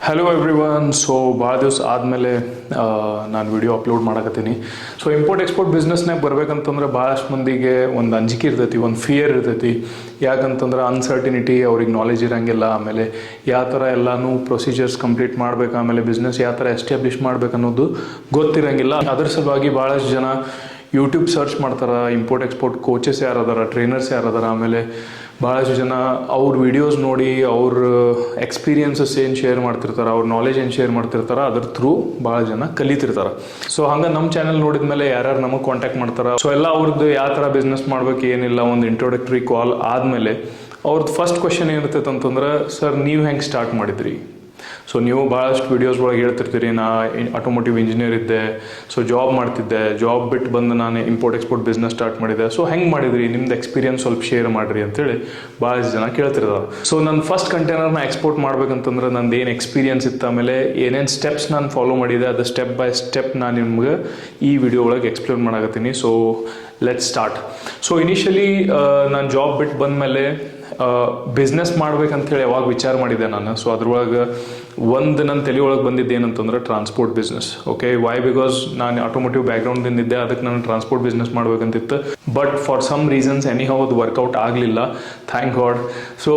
Hello everyone. So ಭಾಳ ದಿವಸ ಆದಮೇಲೆ ನಾನು ವಿಡಿಯೋ ಅಪ್ಲೋಡ್ ಮಾಡಕತ್ತೀನಿ. ಸೊ ಇಂಪೋರ್ಟ್ ಎಕ್ಸ್ಪೋರ್ಟ್ ಬಿಸ್ನೆಸ್ನಾಗ ಬರ್ಬೇಕಂತಂದ್ರೆ ಭಾಳಷ್ಟು ಮಂದಿಗೆ ಒಂದು ಅಂಜಿಕೆ ಇರ್ತೈತಿ, ಒಂದು ಫಿಯರ್ ಇರ್ತೈತಿ. ಯಾಕಂತಂದ್ರೆ ಅನ್ಸರ್ಟಿನಿಟಿ, ಅವ್ರಿಗೆ ನಾಲೆಜ್ ಇರೋಂಗಿಲ್ಲ. ಆಮೇಲೆ ಯಾವ ಥರ ಎಲ್ಲನೂ ಪ್ರೊಸೀಜರ್ಸ್ ಕಂಪ್ಲೀಟ್ ಮಾಡ್ಬೇಕು, ಆಮೇಲೆ ಬಿಸ್ನೆಸ್ ಯಾವ ಥರ ಎಸ್ಟಾಬ್ಲಿಷ್ ಮಾಡ್ಬೇಕು ಅನ್ನೋದು ಗೊತ್ತಿರೋಂಗಿಲ್ಲ. ಅದ್ರ ಸಲುವಾಗಿ ಭಾಳಷ್ಟು ಜನ ಯೂಟ್ಯೂಬ್ ಸರ್ಚ್ ಮಾಡ್ತಾರೆ, ಇಂಪೋರ್ಟ್ ಎಕ್ಸ್ಪೋರ್ಟ್ ಕೋಚಸ್ ಯಾರದಾರ, ಟ್ರೈನರ್ಸ್ ಯಾರದಾರ. ಆಮೇಲೆ ಭಾಳಷ್ಟು ಜನ ಅವ್ರ ವಿಡಿಯೋಸ್ ನೋಡಿ ಅವ್ರ ಎಕ್ಸ್ಪೀರಿಯನ್ಸಸ್ ಏನು ಶೇರ್ ಮಾಡ್ತಿರ್ತಾರೆ, ಅವ್ರ ನಾಲೆಜ್ ಏನು ಶೇರ್ ಮಾಡ್ತಿರ್ತಾರೆ, ಅದ್ರ ಥ್ರೂ ಭಾಳ ಜನ ಕಲಿತಿರ್ತಾರೆ. ಸೊ ಹಂಗೆ ನಮ್ಮ ಚಾನಲ್ ನೋಡಿದ ಮೇಲೆ ಯಾರ್ಯಾರು ನಮಗೆ ಕಾಂಟ್ಯಾಕ್ಟ್ ಮಾಡ್ತಾರೆ. ಸೊ ಎಲ್ಲ ಅವ್ರದ್ದು ಯಾವ ಥರ ಬಿಸ್ನೆಸ್ ಮಾಡ್ಬೇಕು ಏನಿಲ್ಲ, ಒಂದು ಇಂಟ್ರೊಡಕ್ಟರಿ ಕಾಲ್ ಆದಮೇಲೆ ಅವ್ರದ್ದು ಫಸ್ಟ್ ಕ್ವೆಶನ್ ಏನಿರ್ತೈತೆ ಅಂತಂದ್ರೆ, ಸರ್ ನೀವು ಹೆಂಗೆ ಸ್ಟಾರ್ಟ್ ಮಾಡಿದ್ರಿ? ಸೊ ನೀವು ಭಾಳಷ್ಟು ವೀಡಿಯೋಸ್ ಒಳಗೆ ಹೇಳ್ತಿರ್ತೀರಿ, ನಾ ಆಟೋಮೋಟಿವ್ ಇಂಜಿನಿಯರ್ ಇದ್ದೆ, ಸೊ ಜಾಬ್ ಮಾಡ್ತಿದ್ದೆ, ಜಾಬ್ ಬಿಟ್ಟು ಬಂದು ನಾನು ಇಂಪೋರ್ಟ್ ಎಕ್ಸ್ಪೋರ್ಟ್ ಬಿಸ್ನೆಸ್ ಸ್ಟಾರ್ಟ್ ಮಾಡಿದ್ದೆ. ಸೊ ಹೆಂಗೆ ಮಾಡಿದ್ರಿ, ನಿಮ್ದು ಎಕ್ಸ್ಪೀರಿಯನ್ಸ್ ಸ್ವಲ್ಪ ಶೇರ್ ಮಾಡಿರಿ ಅಂತೇಳಿ ಭಾಳಷ್ಟು ಜನ ಕೇಳ್ತಿರ್ತಾರೆ. ಸೊ ನನ್ನ ಫಸ್ಟ್ ಕಂಟೈನರ್ನ ಎಕ್ಸ್ಪೋರ್ಟ್ ಮಾಡ್ಬೇಕಂತಂದ್ರೆ ನಂದು ಏನು ಎಕ್ಸ್ಪೀರಿಯನ್ಸ್ ಇತ್ತು, ಆಮೇಲೆ ಏನೇನು ಸ್ಟೆಪ್ಸ್ ನಾನು ಫಾಲೋ ಮಾಡಿದೆ, ಅದು ಸ್ಟೆಪ್ ಬೈ ಸ್ಟೆಪ್ ನಾನು ನಿಮ್ಗೆ ಈ ವಿಡಿಯೋ ಒಳಗೆ ಎಕ್ಸ್ಪ್ಲೇನ್ ಮಾಡಕತ್ತೀನಿ. So let start. So initially ನಾನು ಜಾಬ್ ಬಿಟ್ಟು ಬಂದಮೇಲೆ ಬಿಸ್ನೆಸ್ ಮಾಡ್ಬೇಕಂತೇಳಿ ಯಾವಾಗ ವಿಚಾರ ಮಾಡಿದೆ ನಾನು. ಸೊ ಅದ್ರೊಳಗೆ ಒಂದು ನನ್ನ ತಲೆ ಒಳಗೆ ಬಂದಿದ್ದು ಏನಂತಂದ್ರೆ transport business. Okay, why? Because ನಾನು ಆಟೋಮೋಟಿವ್ ಬ್ಯಾಕ್ಗ್ರೌಂಡ್ದಿಂದ ಇದ್ದೆ, ಅದಕ್ಕೆ ನಾನು ಟ್ರಾನ್ಸ್ಪೋರ್ಟ್ ಬಿಸ್ನೆಸ್ ಮಾಡ್ಬೇಕಂತಿತ್ತು. But for some reasons anyhow ಅದು ವರ್ಕೌಟ್ ಆಗಲಿಲ್ಲ, thank God. So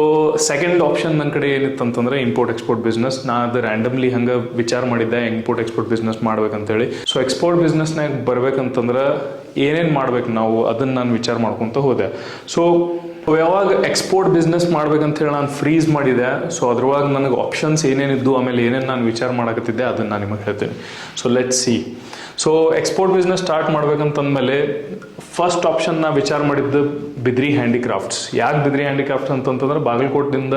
second option ನನ್ನ ಕಡೆ ಏನಿತ್ತು ಅಂತಂದ್ರೆ ಇಂಪೋರ್ಟ್ ಎಕ್ಸ್ಪೋರ್ಟ್ ಬಿಸ್ನೆಸ್. ನಾನು ಅದು ರ್ಯಾಂಡಮ್ಲಿ ಹಂಗೆ ವಿಚಾರ ಮಾಡಿದ್ದೆ ಇಂಪೋರ್ಟ್ ಎಕ್ಸ್ಪೋರ್ಟ್ ಬಿಸ್ನೆಸ್ ಮಾಡ್ಬೇಕಂತೇಳಿ. ಸೊ ಎಕ್ಸ್ಪೋರ್ಟ್ ಬಿಸ್ನೆಸ್ನಾಗ ಬರ್ಬೇಕಂತಂದ್ರೆ ಏನೇನು ಮಾಡ್ಬೇಕು ನಾವು, ಅದನ್ನು ನಾನು ವಿಚಾರ ಮಾಡ್ಕೊತ ಹೋದೆ. ಸೊ ಯಾವಾಗ ಎಕ್ಸ್ಪೋರ್ಟ್ ಬಿಸ್ನೆಸ್ ಮಾಡ್ಬೇಕಂತೇಳಿ ನಾನು ಫ್ರೀಸ್ ಮಾಡಿದೆ. ಸೊ ಅದ್ರೊಳಗೆ ನನಗೆ ಆಪ್ಷನ್ಸ್ ಏನೇನಿದ್ದು, ಆಮೇಲೆ ಏನೇನು ನಾನು ವಿಚಾರ ಮಾಡಕತ್ತಿದ್ದೆ ಅದನ್ನು ನಾನು ನಿಮಗೆ ಹೇಳ್ತೀನಿ. So let's see. So export business start ಮಾಡ್ಬೇಕಂತಂದಮೇಲೆ ಫಸ್ಟ್ ಆಪ್ಷನ್ ನಾ ವಿಚಾರ ಮಾಡಿದ್ದು ಬಿದ್ರಿ ಹ್ಯಾಂಡಿಕ್ರಾಫ್ಟ್ಸ್. ಯಾಕೆ ಬಿದ್ರಿ ಹ್ಯಾಂಡಿಕ್ರಾಫ್ಟ್ಸ್ ಅಂತಂತಂದ್ರೆ ಬಾಗಲಕೋಟದಿಂದ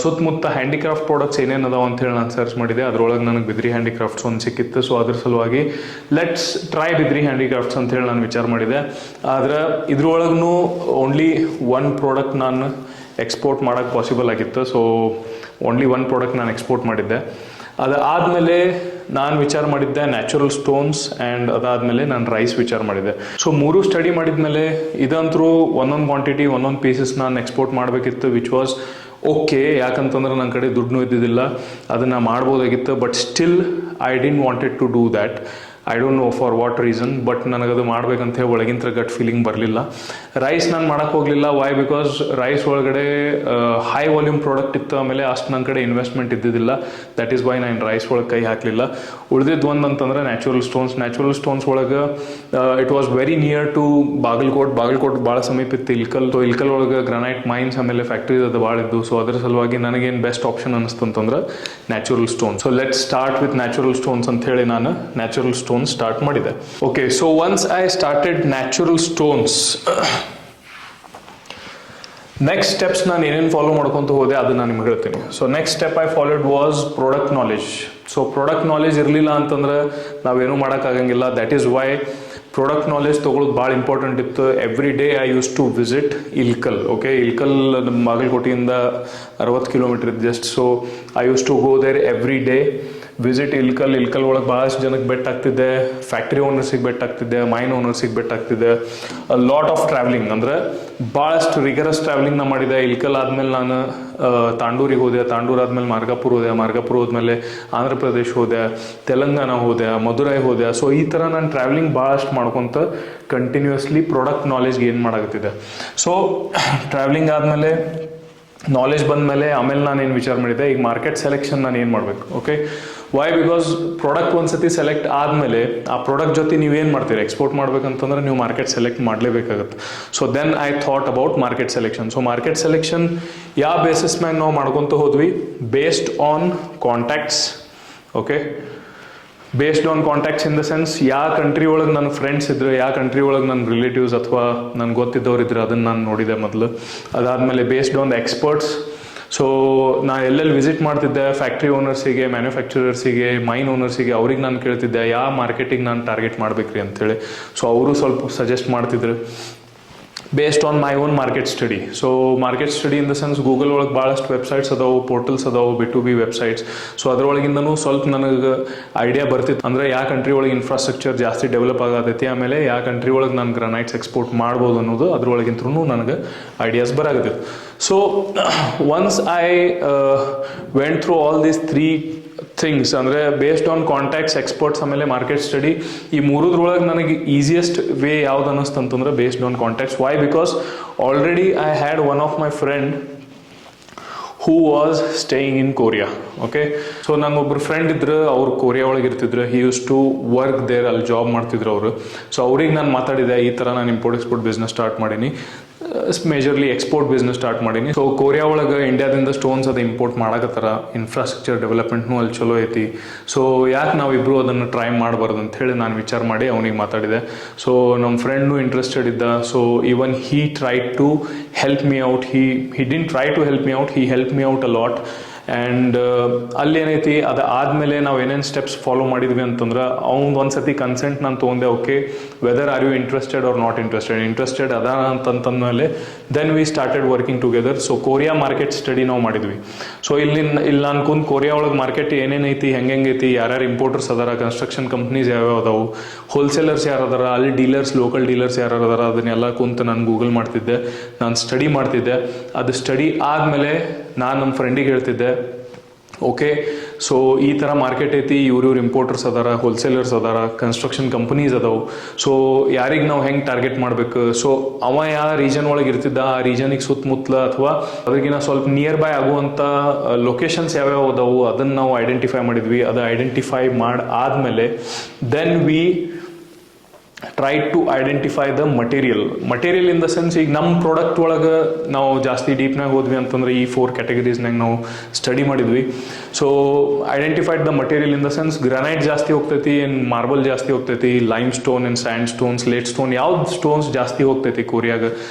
ಸುತ್ತಮುತ್ತ ಹ್ಯಾಂಡಿಕ್ರಾಫ್ಟ್ ಪ್ರಾಡಕ್ಟ್ಸ್ ಏನೇನು ಅದಾವ ಅಂತೇಳಿ ನಾನು ಸರ್ಚ್ ಮಾಡಿದೆ. ಅದ್ರೊಳಗೆ ನನಗೆ ಬಿದ್ರಿ ಹ್ಯಾಂಡಿಕ್ರಾಫ್ಟ್ಸ್ ಒಂದು ಸಿಕ್ಕಿತ್ತು. ಸೊ ಅದ್ರ ಸಲುವಾಗಿ ಲೆಟ್ಸ್ ಟ್ರೈ ಬಿದ್ರಿ ಹ್ಯಾಂಡಿಕ್ರಾಫ್ಟ್ಸ್ ಅಂತೇಳಿ ನಾನು ವಿಚಾರ ಮಾಡಿದೆ. ಆದ್ರೆ ಇದ್ರೊಳಗೂ ಓನ್ಲಿ ಒನ್ ಪ್ರಾಡಕ್ಟ್ ನಾನು ಎಕ್ಸ್ಪೋರ್ಟ್ ಮಾಡೋಕ್ಕೆ ಪಾಸಿಬಲ್ ಆಗಿತ್ತು. ಸೊ ಓನ್ಲಿ ಒನ್ ಪ್ರಾಡಕ್ಟ್ ನಾನು ಎಕ್ಸ್ಪೋರ್ಟ್ ಮಾಡಿದ್ದೆ. ಅದಾದಮೇಲೆ ನಾನು ವಿಚಾರ ಮಾಡಿದ್ದೆ ನ್ಯಾಚುರಲ್ ಸ್ಟೋನ್ಸ್, ಆ್ಯಂಡ್ ಅದಾದಮೇಲೆ ನಾನು ರೈಸ್ ವಿಚಾರ ಮಾಡಿದ್ದೆ. ಸೊ ಮೂರು ಸ್ಟಡಿ ಮಾಡಿದ್ಮೇಲೆ ಇದಂತರೂ ಒಂದೊಂದು ಕ್ವಾಂಟಿಟಿ ಒಂದೊಂದು ಪೀಸಸ್ ನಾನು ಎಕ್ಸ್ಪೋರ್ಟ್ ಮಾಡಬೇಕಿತ್ತು, ವಿಚ್ ವಾಸ್ ಓಕೆ. ಯಾಕಂತಂದ್ರೆ ನನ್ನ ಕಡೆ ದುಡ್ಡು ಇದ್ದಿದ್ದಿಲ್ಲ, ಅದನ್ನು ಮಾಡ್ಬೋದಾಗಿತ್ತು. But still I didn't wanted to do that. I don't know for what reason, but ನನಗದು ಮಾಡ್ಬೇಕಂತ ಹೇಳಿ ಒಳಗಿಂತ ಗಟ್ ಫೀಲಿಂಗ್ ಬರಲಿಲ್ಲ. ರೈಸ್ ನಾನು ಮಾಡೋಕ್ಕೆ ಹೋಗಲಿಲ್ಲ. ವೈ? ಬಿಕಾಸ್ ರೈಸ್ ಒಳಗಡೆ ಹೈ ವಾಲ್ಯೂಮ್ ಪ್ರಾಡಕ್ಟ್ ಇತ್ತು, ಆಮೇಲೆ ಅಷ್ಟು ನನ್ನ ಕಡೆ ಇನ್ವೆಸ್ಟ್ಮೆಂಟ್ ಇದ್ದಿದ್ದಿಲ್ಲ. ದಟ್ ಈಸ್ ವೈ ನಾನು ರೈಸ್ ಒಳಗೆ ಕೈ ಹಾಕಲಿಲ್ಲ. ಉಳಿದಿದ್ದು ಒಂದು ಅಂತಂದ್ರೆ ನ್ಯಾಚುರಲ್ ಸ್ಟೋನ್ಸ್ ಒಳಗೆ it was very near to Bagalkot ಭಾಳ ಸಮೀಪ ಇತ್ತು. ಇಲ್ಕಲ್ ಒಳಗೆ ಗ್ರಾನೈಟ್ ಮೈನ್ಸ್ ಆಮೇಲೆ ಫ್ಯಾಕ್ಟ್ರೀಸ್ ಅದು ಭಾಳ ಇದ್ದು. ಸೊ ಅದ್ರ ಸಲುವಾಗಿ ನನಗೇನು ಬೆಸ್ಟ್ ಆಪ್ಷನ್ ಅನ್ನಿಸ್ತಂತಂದ್ರೆ natural stones. So let start with natural stones ಅಂತ ಹೇಳಿ ನಾನು ನ್ಯಾಚುರಲ್ ಸ್ಟೋನ್ಸ್ ಸ್ಟಾರ್ಟ್ ಮಾಡಿದೆ. Okay, so once I started natural stones, next steps ನಾನು ಏನೇನು ಫಾಲೋ ಮಾಡ್ಕೊತ ಹೋದೆ ಅದನ್ನು ನಾನು ನಿಮ್ಗೆ ಹೇಳ್ತೀನಿ. So next step I followed was product knowledge. So product knowledge ಇರಲಿಲ್ಲ ಅಂತಂದ್ರೆ ನಾವೇನು ಮಾಡೋಕ್ಕಾಗಂಗಿಲ್ಲ. That is why product knowledge ತೊಗೊಳೋದು ಭಾಳ ಇಂಪಾರ್ಟೆಂಟ್ ಇತ್ತು. Every day I use to visit Ilkal. Okay, Ilkal ನಮ್ಮ ಬಾಗಲಕೋಟೆಯಿಂದ 60 ಕಿಲೋಮೀಟರ್ ಇದೆ just. So I use to go there every day, visit Ilkal ಒಳಗೆ ಭಾಳಷ್ಟು ಜನಕ್ಕೆ ಬೆಟ್ ಆಗ್ತಿದ್ದೆ, ಫ್ಯಾಕ್ಟ್ರಿ ಓನರ್ಸಿಗೆ ಬೆಟ್ ಆಗ್ತಿದ್ದೆ, ಮೈನ್ ಓನರ್ಸಿಗೆ ಬೆಟ್ ಆಗ್ತಿದ್ದೆ. ಲಾಟ್ ಆಫ್ ಟ್ರಾವೆಲಿಂಗ್ ಅಂದರೆ ಭಾಳಷ್ಟು ರಿಗರಸ್ ಟ್ರಾವೆಲಿಂಗ್ನ ಮಾಡಿದೆ. ಇಲ್ಕಲ್ ಆದಮೇಲೆ ನಾನು ತಾಂಡೂರಿಗೆ ಹೋದೆ, ತಾಂಡೂರು ಆದಮೇಲೆ ಮಾರ್ಗಾಪುರ ಹೋದ್ಮೇಲೆ ಆಂಧ್ರ ಪ್ರದೇಶ್ ಹೋದೆ, ತೆಲಂಗಾಣ ಹೋದೆ, ಮಧುರೈ ಹೋದೆ. ಸೊ ಈ ಥರ ನಾನು ಟ್ರಾವೆಲಿಂಗ್ ಭಾಳಷ್ಟು ಮಾಡ್ಕೊತ ಕಂಟಿನ್ಯೂಸ್ಲಿ ಪ್ರಾಡಕ್ಟ್ ನಾಲೆಜ್ಗೆ ಏನು ಮಾಡಾಕತ್ತಿದ್ದೆ. ಸೊ ಟ್ರಾವೆಲಿಂಗ್ ಆದಮೇಲೆ ನಾಲೆಜ್ ಬಂದಮೇಲೆ ಆಮೇಲೆ ನಾನು ಏನು ವಿಚಾರ ಮಾಡಿದ್ದೆ, ಈಗ ಮಾರ್ಕೆಟ್ ಸೆಲೆಕ್ಷನ್ ನಾನು ಏನು ಮಾಡಬೇಕು. Okay, why? ಬಿಕಾಸ್ ಪ್ರಾಡಕ್ಟ್ ಒಂದ್ಸತಿ ಸೆಲೆಕ್ಟ್ ಆದಮೇಲೆ ಆ ಪ್ರಾಡಕ್ಟ್ ಜೊತೆ ನೀವೇನು ಮಾಡ್ತೀರಿ, ಎಕ್ಸ್ಪೋರ್ಟ್ ಮಾಡ್ಬೇಕಂತಂದ್ರೆ ನೀವು ಮಾರ್ಕೆಟ್ ಸೆಲೆಕ್ಟ್ ಮಾಡಲೇಬೇಕಾಗುತ್ತೆ. So then I thought about market selection. So market selection ಯಾವ ಬೇಸಿಸ್ ಮ್ಯಾಗ ನಾವು ಮಾಡ್ಕೊತ ಹೋದ್ವಿ? Based on contacts. Okay, based on contacts in the sense ಯಾವ ಕಂಟ್ರಿ ಒಳಗೆ ನನ್ನ ಫ್ರೆಂಡ್ಸ್ ಇದ್ರು, ಯಾವ ಕಂಟ್ರಿ ಒಳಗೆ ನನ್ನ ರಿಲೇಟಿವ್ಸ್ ಅಥವಾ ನನಗೆ ಗೊತ್ತಿದ್ದವ್ರು ಇದ್ರು, ಅದನ್ನು ನಾನು ನೋಡಿದೆ ಮೊದಲು. ಅದಾದಮೇಲೆ based on the experts. So ನಾನು ಎಲ್ಲೆಲ್ಲಿ ವಿಸಿಟ್ ಮಾಡ್ತಿದ್ದೆ, ಫ್ಯಾಕ್ಟ್ರಿ ಓನರ್ಸಿಗೆ, ಮ್ಯಾನುಫ್ಯಾಕ್ಚರರ್ಸಿಗೆ, ಮೈನ್ ಓನರ್ಸಿಗೆ, ಅವ್ರಿಗೆ ನಾನು ಕೇಳ್ತಿದ್ದೆ ಯಾವ ಮಾರ್ಕೆಟಿಗೆ ನಾನು ಟಾರ್ಗೆಟ್ ಮಾಡಬೇಕ್ರಿ ಅಂಥೇಳಿ. ಸೊ ಅವರು ಸ್ವಲ್ಪ ಸಜೆಸ್ಟ್ ಮಾಡ್ತಿದ್ರು. Based on my own market study. So market study in the sense Google ಒಳಗೆ ಭಾಳಷ್ಟು ವೆಬ್ಸೈಟ್ಸ್ ಅದಾವೆ, ಪೋರ್ಟಲ್ಸ್ ಅದಾವೆ, B2B ವೆಬ್ಸೈಟ್ಸ್. ಸೊ ಅದರೊಳಗಿಂದನೂ ಸ್ವಲ್ಪ ನನಗೆ ಐಡಿಯಾ ಬರ್ತಿತ್ತು, ಅಂದರೆ ಯಾವ ಕಂಟ್ರಿ ಒಳಗೆ ಇನ್ಫ್ರಾಸ್ಟ್ರಕ್ಚರ್ ಜಾಸ್ತಿ ಡೆವಲಪ್ ಆಗತೈತಿ, ಆಮೇಲೆ ಯಾವ ಕಂಟ್ರಿ ಒಳಗೆ ನಾನು ಗ್ರಾನೈಟ್ಸ್ ಎಕ್ಸ್ಪೋರ್ಟ್ ಮಾಡ್ಬೋದು ಅನ್ನೋದು ಅದರೊಳಗಿಂತೂ ನನಗೆ ಐಡಿಯಾಸ್ ಬರಾಗತ್ತಿತ್ತು. So once I went through all these 3 things, ಅಂದರೆ ಬೇಸ್ಡ್ ಆನ್ ಕಾಂಟ್ಯಾಕ್ಟ್ಸ್, ಎಕ್ಸ್ಪರ್ಟ್ಸ್, ಆಮೇಲೆ ಮಾರ್ಕೆಟ್ ಸ್ಟಡಿ, ಈ ಮೂರದ್ರೊಳಗೆ ನನಗೆ ಈಸಿಯೆಸ್ಟ್ ವೇ ಯಾವ್ದು ಅನ್ನಿಸ್ತು ಅಂತಂದ್ರೆ based on contacts. Why? Because already I had one of my friend who was staying in Korea. Okay, so ನಂಗೊಬ್ರು friend ಇದ್ರು, ಅವ್ರು ಕೊರಿಯಾ ಒಳಗೆ ಇರ್ತಿದ್ರು. He use to work there, ಅಲ್ಲಿ ಜಾಬ್ ಮಾಡ್ತಿದ್ರು ಅವರು. ಸೊ ಅವ್ರಿಗೆ ನಾನು ಮಾತಾಡಿದೆ, ಈ ಥರ ನಾನು ಇಂಪೋರ್ಟ್ ಎಕ್ಸ್ಪೋರ್ಟ್ ಬಿಸ್ನೆಸ್ ಸ್ಟಾರ್ಟ್ ಮಾಡೀನಿ, ಮೇಜರ್ಲಿ ಎಕ್ಸ್ಪೋರ್ಟ್ ಬಿಸ್ನೆಸ್ ಸ್ಟಾರ್ಟ್ ಮಾಡೀನಿ. ಸೊ ಕೊರಿಯಾ ಒಳಗೆ ಇಂಡಿಯಾದಿಂದ ಸ್ಟೋನ್ಸ್ ಅದು ಇಂಪೋರ್ಟ್ ಮಾಡಕತ್ತಾರ, ಇನ್ಫ್ರಾಸ್ಟ್ರಕ್ಚರ್ ಡೆವಲಪ್ಮೆಂಟ್ನು ಅಲ್ಲಿ ಚಲೋ ಐತಿ. ಸೊ ಯಾಕೆ ನಾವಿಬ್ಬರು ಅದನ್ನು ಟ್ರೈ ಮಾಡಬಾರ್ದು ಅಂತ ಹೇಳಿ ನಾನು ವಿಚಾರ ಮಾಡಿ ಅವನಿಗೆ ಮಾತಾಡಿದೆ. ಸೊ ನಮ್ಮ ಫ್ರೆಂಡ್ನು ಇಂಟ್ರೆಸ್ಟೆಡ್ ಇದ್ದ. So even he try to help me out. He didn't try to help me out, he help me out a lot. And ಅಲ್ಲಿ ಏನೈತಿ, ಅದು ಆದಮೇಲೆ ನಾವು ಏನೇನು ಸ್ಟೆಪ್ಸ್ ಫಾಲೋ ಮಾಡಿದ್ವಿ ಅಂತಂದ್ರೆ, ಅವ್ನು ಒಂದು ಸತಿ ಕನ್ಸೆಂಟ್ ನಾನು ತೊಗೊಂಡೆ. Okay, whether are you interested or not interested ಅದ ಅಂತಂತಂದಮೇಲೆ then we started working together. So Korea market study ನಾವು ಮಾಡಿದ್ವಿ. ಸೊ ಇಲ್ಲಿ ನಾನು ಕುಂತು ಕೊರಿಯಾ ಒಳಗೆ ಮಾರ್ಕೆಟ್ ಏನೇನೈತಿ, ಹೆಂಗೈತಿ, ಯಾರ್ಯಾರು ಇಂಪೋರ್ಟರ್ಸ್ ಅದಾರ, ಕನ್ಸ್ಟ್ರಕ್ಷನ್ ಕಂಪ್ನೀಸ್ ಯಾವ್ಯಾವ ಅದಾವು, ಹೋಲ್ಸೇಲರ್ಸ್ ಯಾರು ಅದಾರ, ಅಲ್ಲಿ ಡೀಲರ್ಸ್, ಲೋಕಲ್ ಡೀಲರ್ಸ್ ಯಾರು ಅದಾರ, ಅದನ್ನೆಲ್ಲ ಕುಂತು ನಾನು ಗೂಗಲ್ ಮಾಡ್ತಿದ್ದೆ, ನಾನು ಸ್ಟಡಿ ಮಾಡ್ತಿದ್ದೆ. ಅದು ಸ್ಟಡಿ ಆದಮೇಲೆ ನಾನು ನಮ್ಮ ಫ್ರೆಂಡಿಗೆ ಹೇಳ್ತಿದ್ದೆ, ಓಕೆ, ಸೊ ಈ ಥರ ಮಾರ್ಕೆಟ್ ಐತಿ, ಇವ್ರ ಇಂಪೋರ್ಟರ್ಸ್ ಅದಾರ, ಹೋಲ್ಸೇಲರ್ಸ್ ಅದಾರ, ಕನ್ಸ್ಟ್ರಕ್ಷನ್ ಕಂಪನೀಸ್ ಅದಾವೆ. ಸೊ ಯಾರಿಗೆ ನಾವು ಹೆಂಗೆ ಟಾರ್ಗೆಟ್ ಮಾಡಬೇಕು. ಸೊ ಅವ ಯಾವ ರೀಜನ್ ಒಳಗೆ ಇರ್ತಿದ್ದ, ಆ ರೀಜನಿಗೆ ಸುತ್ತಮುತ್ತಲ ಅಥವಾ ಅದಕ್ಕಿಂತ ಸ್ವಲ್ಪ ನಿಯರ್ ಬೈ ಆಗುವಂಥ ಲೊಕೇಶನ್ಸ್ ಯಾವ್ಯಾವ ಅದಾವು ಅದನ್ನು ನಾವು ಐಡೆಂಟಿಫೈ ಮಾಡಿದ್ವಿ. ಅದು ಐಡೆಂಟಿಫೈ ಆದಮೇಲೆ then we try to identify the material in the sense, ಈಗ ನಮ್ಮ ಪ್ರಾಡಕ್ಟ್ ಒಳಗೆ ನಾವು ಜಾಸ್ತಿ ಡೀಪ್ನಾಗ ಹೋದ್ವಿ ಅಂತಂದ್ರೆ ಈ 4 ಕ್ಯಾಟಗರೀಸ್ನಾಗ ನಾವು ಸ್ಟಡಿ ಮಾಡಿದ್ವಿ. So identified the material in the sense, granite ಜಾಸ್ತಿ ಹೋಗ್ತೈತಿ, ಏನು ಮಾರ್ಬಲ್ ಜಾಸ್ತಿ ಹೋಗ್ತೈತಿ, limestone and sandstone, slate stone, ಯಾವ್ದು ಸ್ಟೋನ್ಸ್ ಜಾಸ್ತಿ ಹೋಗ್ತೈತಿ ಕೊರಿಯಾಗ,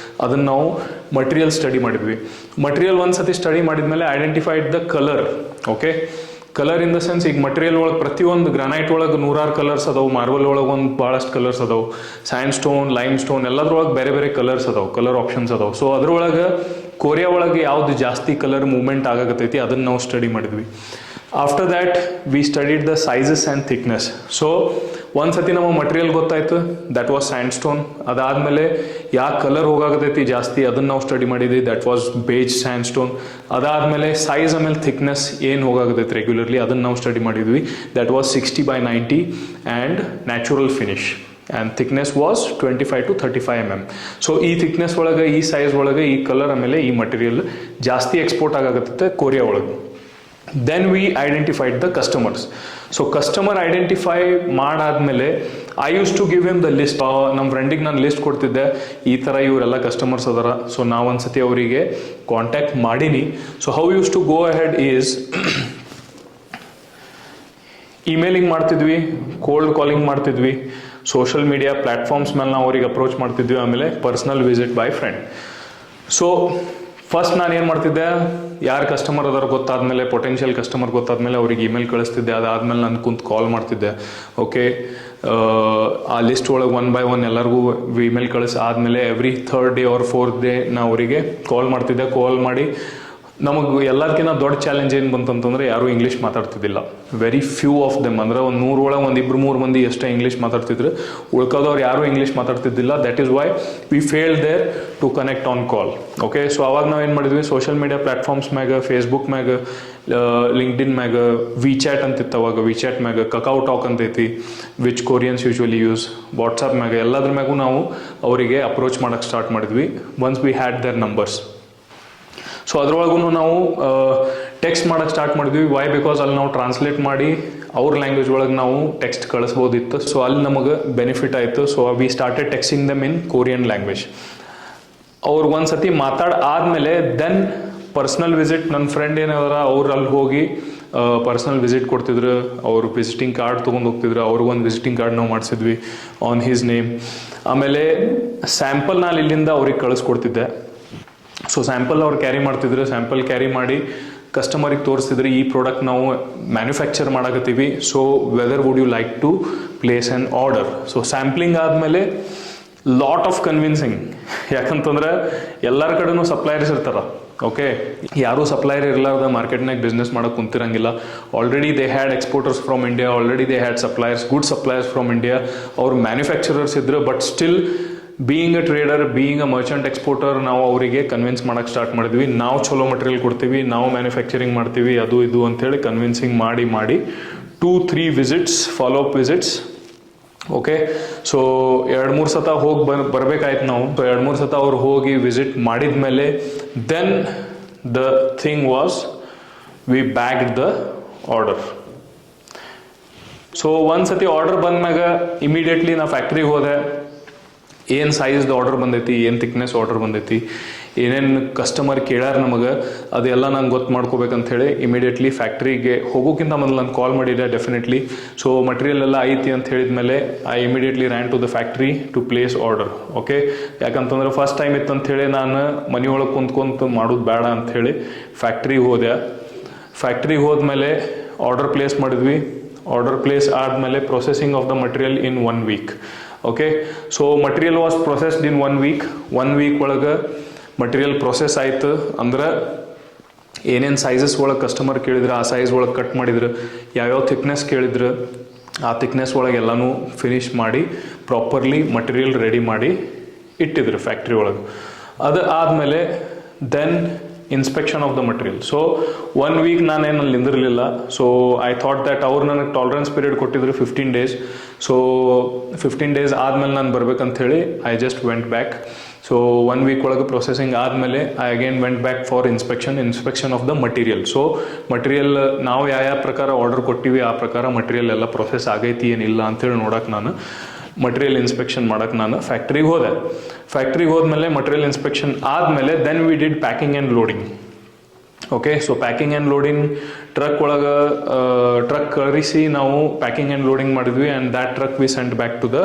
ಅದನ್ನು ನಾವು ಮಟೀರಿಯಲ್ ಸ್ಟಡಿ ಮಾಡಿದ್ವಿ. ಮಟೀರಿಯಲ್ ಒಂದು ಸತಿ ಸ್ಟಡಿ ಮಾಡಿದ್ಮೇಲೆ identified the colour. Okay, colour in the sense, ಈಗ ಮಟೀರಿಯಲ್ ಒಳಗೆ ಪ್ರತಿಯೊಂದು ಗ್ರಾನೈಟ್ ಒಳಗೆ 100 ಕಲರ್ಸ್ ಅದಾವೆ, ಮಾರ್ಬಲ್ ಒಳಗೆ ಒಂದು ಭಾಳಷ್ಟು ಕಲರ್ಸ್ ಅದಾವೆ, ಸ್ಯಾಂಡ್ ಸ್ಟೋನ್, ಲೈಮ್ ಸ್ಟೋನ್ ಎಲ್ಲದ್ರೊಳಗೆ ಬೇರೆ ಬೇರೆ ಕಲರ್ಸ್ ಅದಾವೆ, ಕಲರ್ ಆಪ್ಷನ್ಸ್ ಅದಾವೆ. ಸೊ ಅದ್ರೊಳಗೆ ಕೊರಿಯಾ ಒಳಗೆ ಯಾವ್ದು ಜಾಸ್ತಿ ಕಲರ್ ಮೂವ್ಮೆಂಟ್ ಆಗಕತ್ತೈತಿ ಅದನ್ನು ನಾವು ಸ್ಟಡಿ ಮಾಡಿದ್ವಿ. After that we studied the sizes and thickness. So ಒಂದು ಸತಿ ನಮ್ಮ ಮಟೀರಿಯಲ್ ಗೊತ್ತಾಯ್ತು, ದಟ್ ವಾಸ್ ಸ್ಯಾಂಡ್ ಸ್ಟೋನ್. ಅದಾದಮೇಲೆ ಯಾವ ಕಲರ್ ಹೋಗಾಗತೈತಿ ಜಾಸ್ತಿ ಅದನ್ನು ನಾವು ಸ್ಟಡಿ ಮಾಡಿದ್ವಿ, that was beige sandstone. ಅದಾದಮೇಲೆ ಸೈಜ್ ಆಮೇಲೆ ಥಿಕ್ನೆಸ್ ಏನು ಹೋಗಾಗತೈತಿ ರೆಗ್ಯುಲರ್ಲಿ ಅದನ್ನು ನಾವು ಸ್ಟಡಿ ಮಾಡಿದ್ವಿ, that was 60/90 and natural finish. And thickness was 25 to 35 mm. So ಈ ಥಿಕ್ನೆಸ್ ಒಳಗೆ, ಈ ಸೈಜ್ ಒಳಗೆ, ಈ ಕಲರ್ ಆಮೇಲೆ ಈ ಮಟೀರಿಯಲ್ ಜಾಸ್ತಿ ಎಕ್ಸ್ಪೋರ್ಟ್ ಆಗತ್ತೆ ಕೊರಿಯಾ ಒಳಗೆ. Then we identified the customers. So customer identify ಮಾಡಾದ್ಮೇಲೆ I use to give him the list. ನಮ್ಮ ಫ್ರೆಂಡಿಗೆ ನಾನು ಲಿಸ್ಟ್ ಕೊಡ್ತಿದ್ದೆ, ಈ ಥರ ಇವರೆಲ್ಲ ಕಸ್ಟಮರ್ಸ್ ಅದಾರ. ಸೊ ನಾವು ಒಂದ್ಸತಿ ಅವರಿಗೆ ಕಾಂಟ್ಯಾಕ್ಟ್ ಮಾಡೀನಿ. So how use to go ahead is, emailing ಮಾಡ್ತಿದ್ವಿ, ಕೋಲ್ಡ್ ಕಾಲಿಂಗ್ ಮಾಡ್ತಿದ್ವಿ, ಸೋಷಲ್ ಮೀಡಿಯಾ ಪ್ಲ್ಯಾಟ್ಫಾರ್ಮ್ಸ್ ಮೇಲೆ ನಾವು ಅವ್ರಿಗೆ ಅಪ್ರೋಚ್ ಮಾಡ್ತಿದ್ವಿ, ಆಮೇಲೆ personal visit by friend. So first ನಾನು ಏನು ಮಾಡ್ತಿದ್ದೆ, ಯಾರು ಕಸ್ಟಮರ್ ಅದಾರ ಗೊತ್ತಾದ್ಮೇಲೆ, ಪೊಟೆನ್ಷಿಯಲ್ ಕಸ್ಟಮರ್ ಗೊತ್ತಾದ್ಮೇಲೆ ಅವ್ರಿಗೆ ಇಮೇಲ್ ಕಳಿಸ್ತಿದ್ದೆ. ಅದಾದಮೇಲೆ ನಾನು ಕುಂತು ಕಾಲ್ ಮಾಡ್ತಿದ್ದೆ. ಓಕೆ, ಆ ಲಿಸ್ಟ್ ಒಳಗೆ 1 by 1 ಎಲ್ಲರಿಗೂ ಇಮೇಲ್ ಆದಮೇಲೆ every 3rd day or 4th day ನಾ ಅವರಿಗೆ ಕಾಲ್ ಮಾಡ್ತಿದ್ದೆ. ಕಾಲ್ ಮಾಡಿ ನಮಗೆ ಎಲ್ಲದಕ್ಕಿಂತ ದೊಡ್ಡ ಚಾಲೆಂಜ್ ಏನು ಬಂತಂತಂದರೆ, ಯಾರೂ ಇಂಗ್ಲೀಷ್ ಮಾತಾಡ್ತಿದ್ದಿಲ್ಲ. ವೆರಿ ಫ್ಯೂ ಆಫ್ ದೆಮ್, ಅಂದರೆ ಒಂದು 100 ಒಳಗೆ 1-2-3 ಮಂದಿ ಎಷ್ಟೇ ಇಂಗ್ಲೀಷ್ ಮಾತಾಡ್ತಿದ್ರು, ಉಳ್ಕೋದವ್ರು ಯಾರೂ ಇಂಗ್ಲೀಷ್ ಮಾತಾಡ್ತಿದ್ದಿಲ್ಲ. That is why we fail there to connect on call. Okay, so ಅವಾಗ ನಾವು ಏನು ಮಾಡಿದ್ವಿ, ಸೋಷಲ್ ಮೀಡಿಯಾ ಪ್ಲ್ಯಾಟ್ಫಾರ್ಮ್ಸ್ ಮ್ಯಾಗ, ಫೇಸ್ಬುಕ್ ಮ್ಯಾಗ, ಲಿಂಕ್ಡ್ಇನ್ ಮ್ಯಾಗ, ವಿಚಾಟ್ ಅಂತಿತ್ತು ಅವಾಗ, ವಿಚಾಟ್ ಮ್ಯಾಗ, ಕಕಾವ್ ಟಾಕ್ ಅಂತೈತಿ which Koreans usually use, WhatsApp ಮ್ಯಾಗ, ಎಲ್ಲದ್ರ ಮ್ಯಾಗೂ ನಾವು ಅವರಿಗೆ ಅಪ್ರೋಚ್ ಮಾಡೋಕ್ಕೆ ಸ್ಟಾರ್ಟ್ ಮಾಡಿದ್ವಿ once we had their numbers. So ಅದ್ರೊಳಗೂ ನಾವು ಟೆಕ್ಸ್ಟ್ ಮಾಡೋಕ್ಕೆ ಸ್ಟಾರ್ಟ್ ಮಾಡಿದ್ವಿ. ವೈ? ಬಿಕಾಸ್ ಅಲ್ಲಿ ನಾವು ಟ್ರಾನ್ಸ್ಲೇಟ್ ಮಾಡಿ ಅವ್ರ ಲ್ಯಾಂಗ್ವೇಜ್ ಒಳಗೆ ನಾವು ಟೆಕ್ಸ್ಟ್ ಕಳಿಸ್ಬೋದಿತ್ತು. ಸೊ ಅಲ್ಲಿ ನಮಗೆ ಬೆನಿಫಿಟ್ ಆಯಿತು. So we started texting dum in Korean language. ಅವ್ರಿಗೆ ಒಂದು ಸತಿ ಆದಮೇಲೆ ದೆನ್ ಪರ್ಸ್ನಲ್ ವಿಸಿಟ್, ನನ್ನ ಫ್ರೆಂಡ್ ಏನದಾರ ಅವ್ರು ಅಲ್ಲಿ ಹೋಗಿ ಪರ್ಸ್ನಲ್ ವಿಸಿಟ್ ಕೊಡ್ತಿದ್ರು, ಅವರು ವಿಸಿಟಿಂಗ್ ಕಾರ್ಡ್ ತೊಗೊಂಡು ಹೋಗ್ತಿದ್ರು. ಅವ್ರಿಗೊಂದು ವಿಸಿಟಿಂಗ್ ಕಾರ್ಡ್ ನಾವು ಮಾಡಿಸಿದ್ವಿ ಆನ್ ಹಿಸ್ ನೇಮ್. ಆಮೇಲೆ ಸ್ಯಾಂಪಲ್ ನಾನು ಇಲ್ಲಿಂದ ಅವ್ರಿಗೆ ಕಳಿಸ್ಕೊಡ್ತಿದ್ದೆ. ಸೊ ಸ್ಯಾಂಪಲ್ ಅವ್ರು ಕ್ಯಾರಿ ಮಾಡ್ತಿದ್ರು, ಸ್ಯಾಂಪಲ್ ಕ್ಯಾರಿ ಮಾಡಿ ಕಸ್ಟಮರಿಗೆ ತೋರಿಸ್ತಿದ್ರು, ಈ ಪ್ರಾಡಕ್ಟ್ ನಾವು ಮ್ಯಾನುಫ್ಯಾಕ್ಚರ್ ಮಾಡಕತ್ತೀವಿ, so whether would you like to place an order. So sampling ಆದಮೇಲೆ ಲಾಟ್ ಆಫ್ ಕನ್ವಿನ್ಸಿಂಗ್. ಯಾಕಂತಂದ್ರೆ ಎಲ್ಲರ ಕಡೆನೂ ಸಪ್ಲೈಯರ್ಸ್ ಇರ್ತಾರ. ಓಕೆ, ಯಾರೂ ಸಪ್ಲೈಯರ್ ಇರಲಾರ್ದ ಮಾರ್ಕೆಟ್ನಾಗ ಬಿಸ್ನೆಸ್ ಮಾಡೋಕೆ ಕುಂತಿರಂಗಿಲ್ಲ. Already they had exporters from India, already they had suppliers, good suppliers from India. ಅವ್ರು ಮ್ಯಾನುಫ್ಯಾಕ್ಚರರ್ಸ್ ಇದ್ರು, but still being a trader, being a merchant exporter, ನಾವು ಅವರಿಗೆ ಕನ್ವಿನ್ಸ್ ಮಾಡೋಕ್ಕೆ ಸ್ಟಾರ್ಟ್ ಮಾಡಿದ್ವಿ. ನಾವು ಚಲೋ ಮಟೀರಿಯಲ್ ಕೊಡ್ತೀವಿ, ನಾವು ಮ್ಯಾನುಫ್ಯಾಕ್ಚರಿಂಗ್ ಮಾಡ್ತೀವಿ, ಅದು ಇದು ಅಂತೇಳಿ ಕನ್ವಿನ್ಸಿಂಗ್ ಮಾಡಿ 2-3 visits, follow up visits. Okay, so 2-3 ಸತ ಹೋಗಿ ಬರ್ಬೇಕಾಯ್ತು ನಾವು. ಸೊ 2-3 ಸತ ಅವ್ರು ಹೋಗಿ ವಿಸಿಟ್ ಮಾಡಿದ ಮೇಲೆ then the thing was we bagged the order. So ಒಂದ್ಸತಿ ಆರ್ಡರ್ ಬಂದ್ಮ್ಯಾಗ ಇಮಿಡಿಯೇಟ್ಲಿ ನಾ ಫ್ಯಾಕ್ಟ್ರಿಗೆ ಹೋದೆ. ಏನು ಸೈಜ್ದು ಆರ್ಡರ್ ಬಂದೈತಿ, ಏನು ಥಿಕ್ನೆಸ್ ಆರ್ಡರ್ ಬಂದೈತಿ, ಏನೇನು ಕಸ್ಟಮರ್ ಕೇಳ್ಯಾರ ನಮಗೆ, ಅದೆಲ್ಲ ನಂಗೆ ಗೊತ್ತು ಮಾಡ್ಕೋಬೇಕಂತ ಹೇಳಿ ಇಮಿಡಿಯೇಟ್ಲಿ ಫ್ಯಾಕ್ಟ್ರಿಗೆ ಹೋಗೋಕ್ಕಿಂತ ಮೊದಲು ನಾನು ಕಾಲ್ ಮಾಡಿದ್ದೆ ಡೆಫಿನೆಟ್ಲಿ. ಸೊ ಮಟೀರಿಯಲ್ ಎಲ್ಲ ಐತಿ ಅಂತ ಹೇಳಿದ್ಮೇಲೆ I immediately ran to the factory to place order. Okay, ಯಾಕಂತಂದ್ರೆ ಫಸ್ಟ್ ಟೈಮ್ ಇತ್ತು ಅಂಥೇಳಿ ನಾನು ಮನೆಯೊಳಗೆ ಕುಂತ್ಕೊಂತ ಮಾಡೋದು ಬೇಡ ಅಂಥೇಳಿ ಫ್ಯಾಕ್ಟ್ರಿಗೆ ಹೋದೆ. ಫ್ಯಾಕ್ಟ್ರಿಗೆ ಹೋದ್ಮೇಲೆ ಆರ್ಡರ್ ಪ್ಲೇಸ್ ಮಾಡಿದ್ವಿ. ಆರ್ಡರ್ ಪ್ಲೇಸ್ ಆದಮೇಲೆ processing of the material in 1 week. Okay, so material was processed in 1 week. 1 week ಒಳಗೆ ಮಟೀರಿಯಲ್ ಪ್ರೊಸೆಸ್ ಆಯ್ತು. ಅಂದ್ರೆ ಏನೇನು ಸೈಜಸ್ ಒಳಗೆ ಕಸ್ಟಮರ್ ಕೇಳಿದ್ರು ಆ ಸೈಜ್ ಒಳಗೆ ಕಟ್ ಮಾಡಿದ್ರು, ಯಾವ್ಯಾವ ಥಿಕ್ನೆಸ್ ಕೇಳಿದ್ರು ಆ ಥಿಕ್ನೆಸ್ ಒಳಗೆ ಎಲ್ಲನೂ ಫಿನಿಶ್ ಮಾಡಿ ಪ್ರಾಪರ್ಲಿ ಮಟೀರಿಯಲ್ ರೆಡಿ ಮಾಡಿ ಇಟ್ಟಿದ್ರು ಫ್ಯಾಕ್ಟ್ರಿ ಒಳಗೆ. ಅದು ಆದಮೇಲೆ then inspection of the material. So 1 week ನಾನೇನು ಅಲ್ಲಿ ನಿಂದಿರಲಿಲ್ಲ. ಸೊ ಐ ಥಾಟ್ ದ್ಯಾಟ್ ಅವ್ರು ನನಗೆ ಟಾಲರೆನ್ಸ್ ಪೀರಿಯಡ್ ಕೊಟ್ಟಿದ್ರು 15 ಡೇಸ್. ಸೊ 15 ಡೇಸ್ ಆದಮೇಲೆ ನಾನು ಬರ್ಬೇಕಂತ ಹೇಳಿ I just went back. So 1 week ಒಳಗೆ ಪ್ರೊಸೆಸಿಂಗ್ ಆದಮೇಲೆ I again went back for inspection of the material. So material ನಾವು ಯಾವ ಪ್ರಕಾರ ಆರ್ಡರ್ ಕೊಟ್ಟಿವಿ ಆ ಪ್ರಕಾರ ಮಟೀರಿಯಲ್ ಎಲ್ಲ ಪ್ರೊಸೆಸ್ ಆಗೈತಿ ಏನಿಲ್ಲ ಅಂತೇಳಿ ನೋಡೋಕೆ ನಾನು ಮಟೀರಿಯಲ್ ಇನ್ಸ್ಪೆಕ್ಷನ್ ಮಾಡೋಕೆ ನಾನು ಫ್ಯಾಕ್ಟ್ರಿಗೆ ಹೋದೆ. ಫ್ಯಾಕ್ಟ್ರಿಗೆ ಹೋದ್ಮೇಲೆ ಮಟೀರಿಯಲ್ ಇನ್ಸ್ಪೆಕ್ಷನ್ ಆದಮೇಲೆ then we did packing and loading. Okay, so packing and loading truck ಒಳಗೆ ಟ್ರಕ್ ಕಳಿಸಿ ನಾವು ಪ್ಯಾಕಿಂಗ್ ಆ್ಯಂಡ್ ಲೋಡಿಂಗ್ ಮಾಡಿದ್ವಿ. And that truck we sent back to the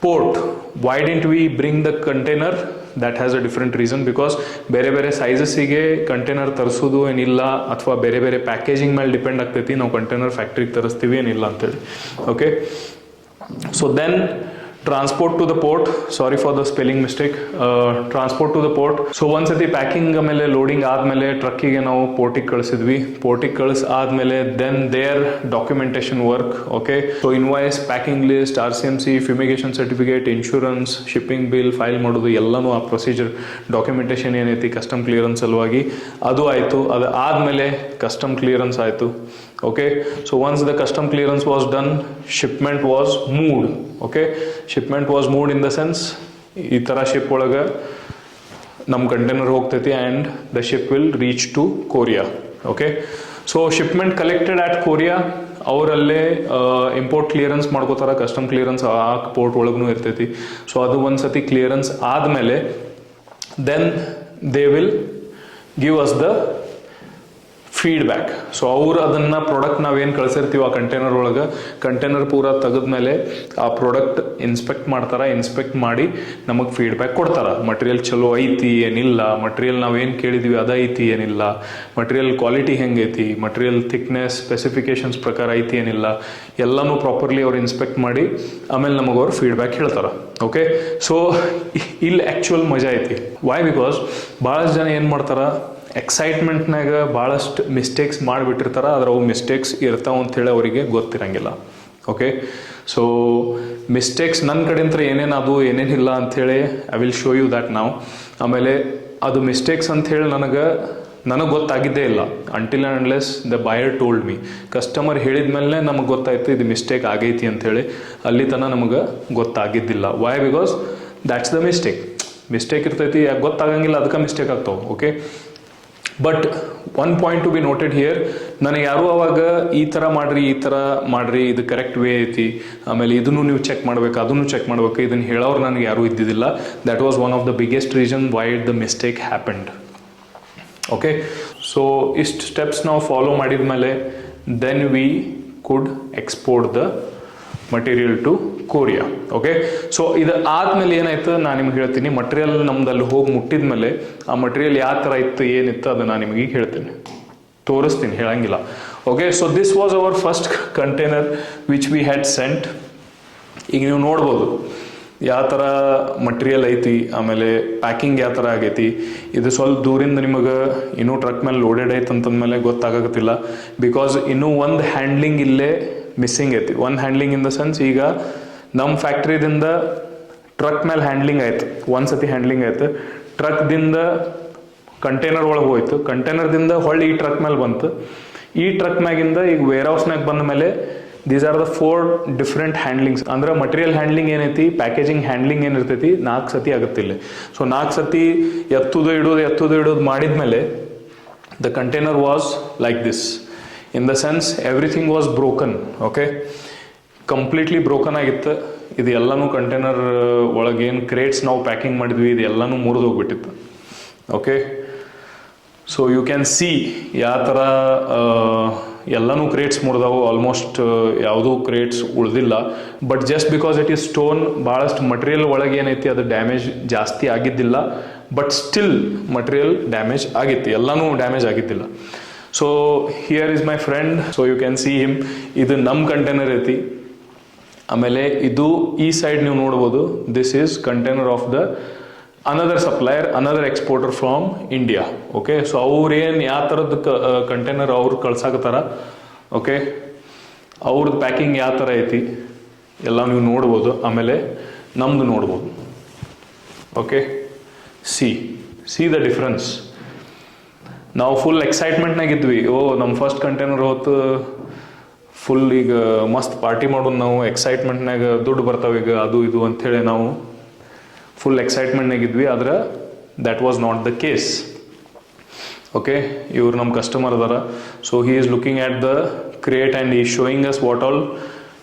port. Why didn't we bring the container? That has a different reason. Because ಬೇರೆ ಬೇರೆ ಸೈಜಸ್ಸಿಗೆ container ತರಿಸೋದು ಏನಿಲ್ಲ, ಅಥವಾ ಬೇರೆ ಬೇರೆ ಪ್ಯಾಕೇಜಿಂಗ್ ಮೇಲೆ ಡಿಪೆಂಡ್ ಆಗ್ತೈತಿ. ನಾವು ಕಂಟೈನರ್ ಫ್ಯಾಕ್ಟ್ರಿಗೆ ತರಿಸ್ತೀವಿ ಏನಿಲ್ಲ ಅಂತೇಳಿ. Okay, so then transport to the port, sorry for the spelling mistake, transport to the port. So ಒಂದ್ಸತಿ ಪ್ಯಾಕಿಂಗ್ ಆಮೇಲೆ ಲೋಡಿಂಗ್ ಆದಮೇಲೆ ಟ್ರಕ್ಕಿಗೆ ನಾವು ಪೋರ್ಟಿಗೆ ಕಳಿಸಿದ್ವಿ. ಪೋರ್ಟಿಗೆ ಆದಮೇಲೆ then there documentation work. Okay, so invoice, packing list, RCMC, fumigation certificate, insurance, shipping bill file ಮಾಡೋದು ಎಲ್ಲನೂ ಆ ಪ್ರೊಸೀಜರ್ ಡಾಕ್ಯುಮೆಂಟೇಷನ್ ಏನೈತಿ ಕಸ್ಟಮ್ ಕ್ಲಿಯರೆನ್ಸ್ ಸಲುವಾಗಿ ಅದು ಆಯಿತು. ಅದು ಆದಮೇಲೆ ಕಸ್ಟಮ್ ಕ್ಲಿಯರೆನ್ಸ್ ಆಯಿತು. Okay, so once the custom clearance was done, shipment was moved. Okay, shipment was moved in the sense ಈ ಥರ ಶಿಪ್ ಒಳಗೆ ನಮ್ಮ ಕಂಟೈನರ್ ಹೋಗ್ತೈತಿ and the ship will reach to Korea. Okay, so shipment collected at Korea. ಅವರಲ್ಲೇ import clearance ಮಾಡ್ಕೋತಾರೆ, custom clearance ಆ port ಒಳಗೂ ಇರ್ತೈತಿ. ಸೊ ಅದು ಒಂದು ಸತಿ ಕ್ಲಿಯರೆನ್ಸ್ ಆದಮೇಲೆ then they will give us the feedback. So ಅವ್ರು ಅದನ್ನು ಪ್ರಾಡಕ್ಟ್ ನಾವೇನು ಕಳಿಸಿರ್ತೀವಿ ಆ ಕಂಟೈನರ್ ಒಳಗೆ, ಕಂಟೈನರ್ ಪೂರ ತೆಗೆದ್ಮೇಲೆ ಆ ಪ್ರಾಡಕ್ಟ್ ಇನ್ಸ್ಪೆಕ್ಟ್ ಮಾಡ್ತಾರೆ. ಇನ್ಸ್ಪೆಕ್ಟ್ ಮಾಡಿ ನಮಗೆ ಫೀಡ್ಬ್ಯಾಕ್ ಕೊಡ್ತಾರೆ. ಮಟೀರಿಯಲ್ ಚಲೋ ಐತಿ ಏನಿಲ್ಲ, ಮಟೀರಿಯಲ್ ನಾವೇನು ಕೇಳಿದ್ವಿ ಅದೈತಿ ಏನಿಲ್ಲ, ಮಟೀರಿಯಲ್ ಕ್ವಾಲಿಟಿ ಹೆಂಗೈತಿ, ಮಟೀರಿಯಲ್ ಥಿಕ್ನೆಸ್ ಸ್ಪೆಸಿಫಿಕೇಶನ್ಸ್ ಪ್ರಕಾರ ಐತಿ ಏನಿಲ್ಲ, ಎಲ್ಲನೂ ಪ್ರಾಪರ್ಲಿ ಅವ್ರು ಇನ್ಸ್ಪೆಕ್ಟ್ ಮಾಡಿ ಆಮೇಲೆ ನಮಗೆ ಅವ್ರು ಫೀಡ್ಬ್ಯಾಕ್ ಹೇಳ್ತಾರೆ. ಓಕೆ, ಸೊ ಇಲ್ಲಿ ಆ್ಯಕ್ಚುಯಲ್ ಮಜಾ ಐತಿ. ವೈ? ಬಿಕಾಸ್ ಭಾಳಷ್ಟು ಜನ ಏನು ಮಾಡ್ತಾರೆ, ಎಕ್ಸೈಟ್ಮೆಂಟ್ನಾಗ ಭಾಳಷ್ಟು ಮಿಸ್ಟೇಕ್ಸ್ ಮಾಡಿಬಿಟ್ಟಿರ್ತಾರೆ. ಆದರೆ ಅವು ಮಿಸ್ಟೇಕ್ಸ್ ಇರ್ತಾವೆ ಅಂಥೇಳಿ ಅವರಿಗೆ ಗೊತ್ತಿರಂಗಿಲ್ಲ. ಓಕೆ, ಸೊ ಮಿಸ್ಟೇಕ್ಸ್ ನನ್ನ ಕಡೆಯಿಂದ ಏನೇನು ಅದು ಏನೇನಿಲ್ಲ ಅಂಥೇಳಿ I will show you that ನಾವು. ಆಮೇಲೆ ಅದು ಮಿಸ್ಟೇಕ್ಸ್ ಅಂಥೇಳಿ ನನಗೆ ಗೊತ್ತಾಗಿದ್ದೇ ಇಲ್ಲ until and unless the buyer told me. Customer ಹೇಳಿದ ಮೇಲೆ ನಮಗೆ ಗೊತ್ತಾಯ್ತು ಇದು ಮಿಸ್ಟೇಕ್ ಆಗೈತಿ ಅಂಥೇಳಿ. ಅಲ್ಲಿ ತನಕ ನಮಗೆ ಗೊತ್ತಾಗಿದ್ದಿಲ್ಲ. Why? Because that's the mistake ಇರ್ತೈತಿ, ಯಾಕೆ ಗೊತ್ತಾಗಂಗಿಲ್ಲ, ಅದಕ್ಕೆ ಮಿಸ್ಟೇಕ್ ಆಗ್ತಾವೆ. Okay, but one point to be noted here, ನನಗೆ ಯಾರೂ ಅವಾಗ ಈ ಥರ ಮಾಡಿರಿ ಇದು ಕರೆಕ್ಟ್ ವೇ ಐತಿ, ಆಮೇಲೆ ಇದನ್ನು ನೀವು ಚೆಕ್ ಮಾಡಬೇಕು ಅದನ್ನು ಚೆಕ್ ಮಾಡಬೇಕು, ಇದನ್ನು ಹೇಳೋರು ನನಗೆ ಯಾರೂ ಇದ್ದಿದ್ದಿಲ್ಲ. That was one of the biggest reason why the mistake happened. Okay, so ಇಷ್ಟು ಸ್ಟೆಪ್ಸ್ ನಾವು ಫಾಲೋ ಮಾಡಿದ ಮೇಲೆ then we could export the material to Korea. Okay, so ಇದು ಆದಮೇಲೆ ಏನಾಯ್ತು ನಾನು ನಿಮ್ಗೆ ಹೇಳ್ತೀನಿ. ಮಟೀರಿಯಲ್ ನಮ್ದಲ್ಲಿ ಹೋಗಿ ಮುಟ್ಟಿದ ಮೇಲೆ ಆ ಮಟೀರಿಯಲ್ ಯಾವ ಥರ ಇತ್ತು ಏನಿತ್ತು ಅದು ನಾನು ನಿಮಗೆ ಹೇಳ್ತೀನಿ, ತೋರಿಸ್ತೀನಿ, ಹೇಳಂಗಿಲ್ಲ. Okay, so this was our first container which we had scent. ಈಗ ನೀವು ನೋಡ್ಬೋದು ಯಾವ ಥರ ಮಟೀರಿಯಲ್ ಐತಿ, ಆಮೇಲೆ ಪ್ಯಾಕಿಂಗ್ ಯಾವ ಥರ ಆಗೈತಿ, ಇದು ಸ್ವಲ್ಪ ದೂರಿಂದ ನಿಮಗೆ ಇನ್ನೂ ಟ್ರಕ್ ಮೇಲೆ ಲೋಡೆಡ್ ಐತೆ ಅಂತಂದಮೇಲೆ ಗೊತ್ತಾಗತ್ತಿಲ್ಲ. ಬಿಕಾಸ್ ಇನ್ನೂ ಒಂದು ಹ್ಯಾಂಡ್ಲಿಂಗ್ ಇಲ್ಲೇ ಮಿಸ್ಸಿಂಗ್ ಐತಿ. ಒಂದು ಹ್ಯಾಂಡ್ಲಿಂಗ್ ಇನ್ ದ ಸೆನ್ಸ್, ಈಗ ನಮ್ಮ ಫ್ಯಾಕ್ಟ್ರಿದಿಂದ ಟ್ರಕ್ ಮೇಲೆ ಹ್ಯಾಂಡ್ಲಿಂಗ್ ಆಯ್ತು, ಒಂದು ಸತಿ ಹ್ಯಾಂಡ್ಲಿಂಗ್ ಆಯ್ತು, ಟ್ರಕ್ದಿಂದ ಕಂಟೈನರ್ ಒಳಗೆ ಹೋಯ್ತು, ಕಂಟೈನರ್ದಿಂದ ಹೊಳ್ಳಿ ಈ ಟ್ರಕ್ ಮೇಲೆ ಬಂತು, ಈ ಟ್ರಕ್ ಮ್ಯಾಗಿಂದ ಈಗ ವೇರ್ ಹೌಸ್ನಾಗ ಬಂದ ಮೇಲೆ ದೀಸ್ ಆರ್ ದ 4 ಡಿಫ್ರೆಂಟ್ ಹ್ಯಾಂಡ್ಲಿಂಗ್ಸ್. ಅಂದ್ರೆ ಮಟೀರಿಯಲ್ ಹ್ಯಾಂಡ್ಲಿಂಗ್ ಏನೈತಿ, ಪ್ಯಾಕೇಜಿಂಗ್ ಹ್ಯಾಂಡ್ಲಿಂಗ್ ಏನಿರ್ತೈತಿ, 4 ಸತಿ ಆಗುತ್ತಿಲ್ಲ. ಸೊ 4 ಸತಿ ಎತ್ತುದು ಇಡೋದು ಮಾಡಿದ್ಮೇಲೆ the container was like this. In the sense everything was broken. Okay, completely broken ಆಗಿತ್ತು. ಇದು ಎಲ್ಲನೂ ಕಂಟೈನರ್ ಒಳಗೆ ಏನು ಕ್ರೇಟ್ಸ್ ನಾವು ಪ್ಯಾಕಿಂಗ್ ಮಾಡಿದ್ವಿ, ಇದು ಎಲ್ಲನೂ ಮುರಿದು ಹೋಗ್ಬಿಟ್ಟಿತ್ತು. Okay, so you can see ಯಾವ ಥರ ಎಲ್ಲನೂ ಕ್ರೇಟ್ಸ್ ಮುರಿದವು. ಆಲ್ಮೋಸ್ಟ್ ಯಾವುದೂ ಕ್ರೇಟ್ಸ್ ಉಳಿದಿಲ್ಲ. But just because it is stone, ಭಾಳಷ್ಟು ಮಟೀರಿಯಲ್ ಒಳಗೆ ಏನೈತಿ ಅದು ಡ್ಯಾಮೇಜ್ ಜಾಸ್ತಿ ಆಗಿದ್ದಿಲ್ಲ. ಬಟ್ ಸ್ಟಿಲ್ ಮಟೀರಿಯಲ್ ಡ್ಯಾಮೇಜ್ ಆಗಿತ್ತು, ಎಲ್ಲನೂ ಡ್ಯಾಮೇಜ್ ಆಗಿದ್ದಿಲ್ಲ. So here is my friend, so you can see him. ಇದು ನಮ್ಮ ಕಂಟೈನರ್ ಐತಿ. ಆಮೇಲೆ ಇದು ಈ ಸೈಡ್ ನೀವು ನೋಡ್ಬೋದು, this is container of the another supplier, another exporter from India. Okay, so ಅವ್ರೇನು ಯಾವ ಥರದ್ದು ಕಂಟೈನರ್ ಅವ್ರು ಕಳ್ಸಾಕತ್ತಾರ, ಓಕೆ, ಅವ್ರದ್ದು ಪ್ಯಾಕಿಂಗ್ ಯಾವ ಥರ ಐತಿ ಎಲ್ಲ ನೀವು ನೋಡ್ಬೋದು. ಆಮೇಲೆ ನಮ್ಮದು ನೋಡ್ಬೋದು. Okay, C the difference. ನಾವು ಫುಲ್ ಎಕ್ಸೈಟ್ಮೆಂಟ್ನಾಗಿದ್ವಿ, ನಮ್ಮ ಫಸ್ಟ್ ಕಂಟೈನರ್ ಹೊತ್ತು ಫುಲ್ ಈಗ ಮಸ್ತ್ ಪಾರ್ಟಿ ಮಾಡೋದು, ನಾವು ಎಕ್ಸೈಟ್ಮೆಂಟ್ನಾಗ ದುಡ್ಡು ಬರ್ತಾವೆ ಈಗ ಅದು ಇದು ಅಂಥೇಳಿ ನಾವು ಫುಲ್ ಎಕ್ಸೈಟ್ಮೆಂಟ್ನಾಗಿದ್ವಿ. ಆದ್ರೆ that was not the case. Okay, ಇವ್ರು ನಮ್ಮ ಕಸ್ಟಮರ್ ಅದಾರ. So he is looking at the crate and ಈ showing us what all